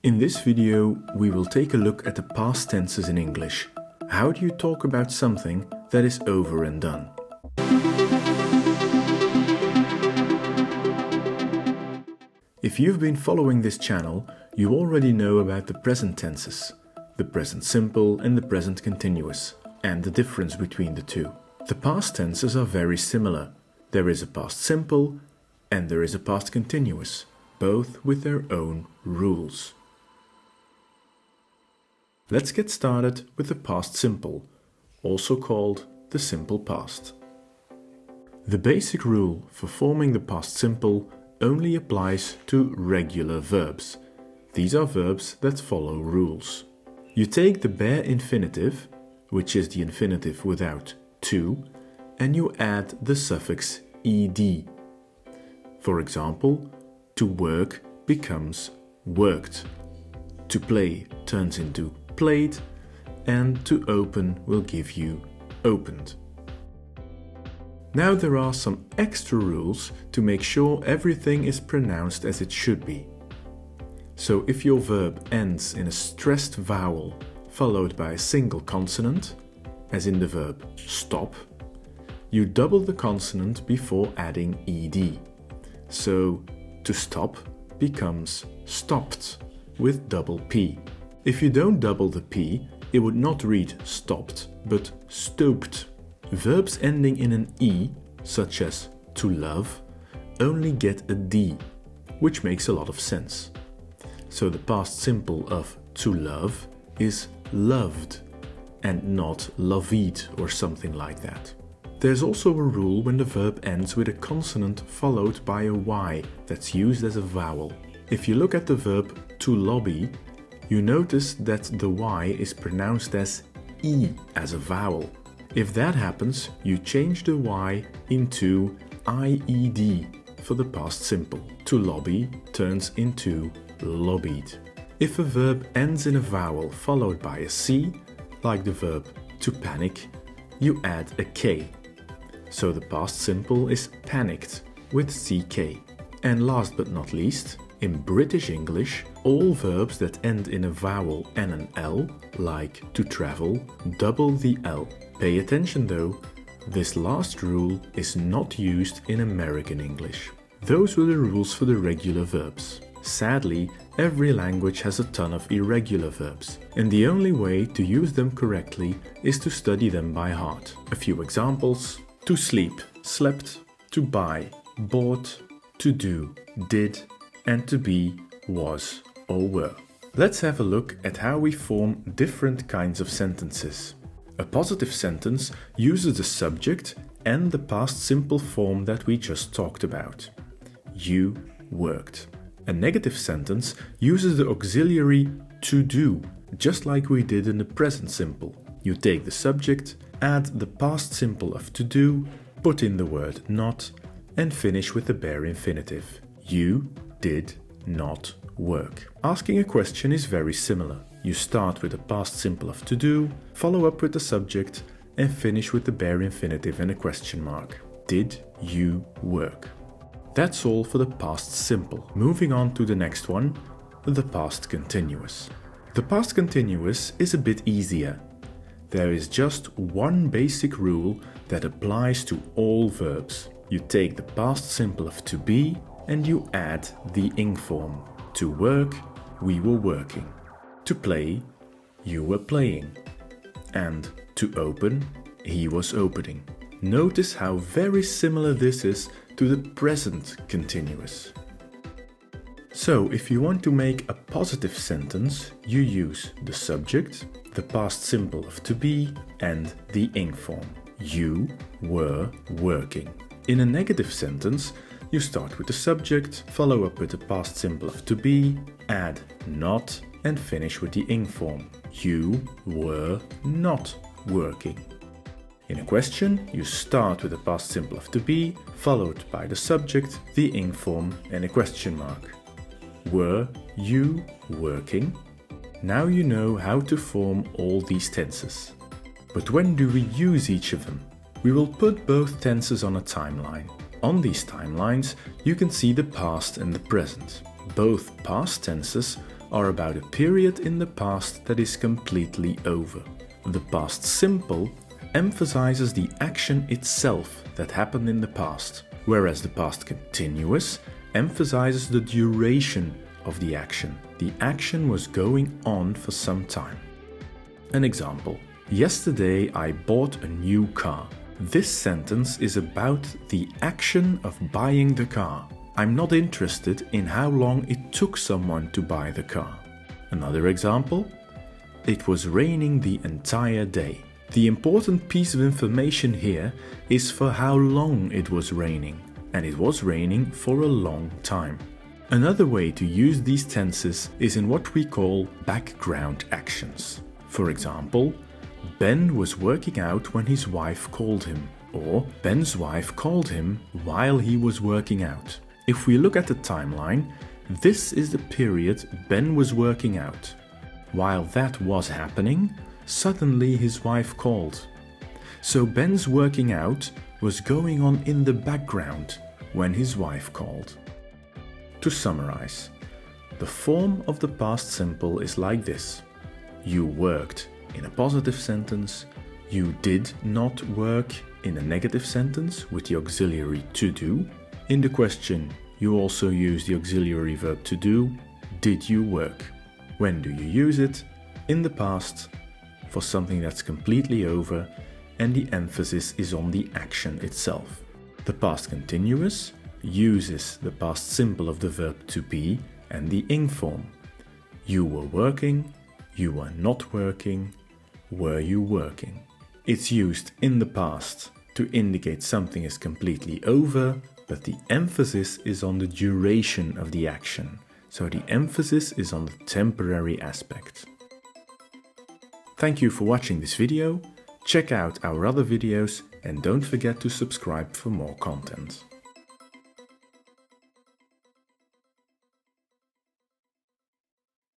In this video, we will take a look at the past tenses in English. How do you talk about something that is over and done? If you've been following this channel, you already know about the present tenses, the present simple and the present continuous, and the difference between the two. The past tenses are very similar. There is a past simple and there is a past continuous, both with their own rules. Let's get started with the past simple, also called the simple past. The basic rule for forming the past simple only applies to regular verbs. These are verbs that follow rules. You take the bare infinitive, which is the infinitive without to, and you add the suffix ed. For example, to work becomes worked, to play turns into played, and to open will give you opened. Now there are some extra rules to make sure everything is pronounced as it should be. So if your verb ends in a stressed vowel followed by a single consonant, as in the verb stop, you double the consonant before adding ed. So to stop becomes stopped with double p. If you don't double the p, it would not read stopped, but stoped. Verbs ending in an e, such as to love, only get a d, which makes a lot of sense. So the past simple of to love is loved, and not loved or something like that. There's also a rule when the verb ends with a consonant followed by a y that's used as a vowel. If you look at the verb to lobby, you notice that the y is pronounced as e as a vowel. If that happens, you change the y into ied for the past simple. To lobby turns into lobbied. If a verb ends in a vowel followed by a c, like the verb to panic, you add a k. So the past simple is panicked with ck. And last but not least, in British English, all verbs that end in a vowel and an L, like to travel, double the L. Pay attention though, this last rule is not used in American English. Those were the rules for the regular verbs. Sadly, every language has a ton of irregular verbs, and the only way to use them correctly is to study them by heart. A few examples: to sleep, slept, to buy, bought, to do, did, and to be, was, or were. Let's have a look at how we form different kinds of sentences. A positive sentence uses the subject and the past simple form that we just talked about. You worked. A negative sentence uses the auxiliary to do, just like we did in the present simple. You take the subject, add the past simple of to do, put in the word not, and finish with the bare infinitive. You did not work. Asking a question is very similar. You start with the past simple of to do, follow up with the subject, and finish with the bare infinitive and a question mark. Did you work? That's all for the past simple. Moving on to the next one, the past continuous. The past continuous is a bit easier. There is just one basic rule that applies to all verbs. You take the past simple of to be and you add the ing form. To work, we were working. To play, you were playing. And to open, he was opening. Notice how very similar this is to the present continuous. So if you want to make a positive sentence, you use the subject, the past simple of to be, and the ing form. You were working. In a negative sentence, you start with the subject, follow up with the past simple of to be, add not, and finish with the ing form. You were not working. In a question, you start with the past simple of to be, followed by the subject, the ing form, and a question mark. Were you working? Now you know how to form all these tenses. But when do we use each of them? We will put both tenses on a timeline. On these timelines, you can see the past and the present. Both past tenses are about a period in the past that is completely over. The past simple emphasizes the action itself that happened in the past, whereas the past continuous emphasizes the duration of the action. The action was going on for some time. An example. Yesterday I bought a new car. This sentence is about the action of buying the car. I'm not interested in how long it took someone to buy the car. Another example. It was raining the entire day. The important piece of information here is for how long it was raining, and it was raining for a long time. Another way to use these tenses is in what we call background actions. For example, Ben was working out when his wife called him, or Ben's wife called him while he was working out. If we look at the timeline, this is the period Ben was working out. While that was happening, suddenly his wife called. So Ben's working out was going on in the background when his wife called. To summarize, the form of the past simple is like this. You worked in a positive sentence, you did not work in a negative sentence with the auxiliary to do. In the question, you also use the auxiliary verb to do, did you work? When do you use it? In the past, for something that's completely over, and the emphasis is on the action itself. The past continuous uses the past simple of the verb to be and the ing form. You were working, you were not working, were you working? It's used in the past to indicate something is completely over, but the emphasis is on the duration of the action. So the emphasis is on the temporary aspect. Thank you for watching this video. Check out our other videos and don't forget to subscribe for more content.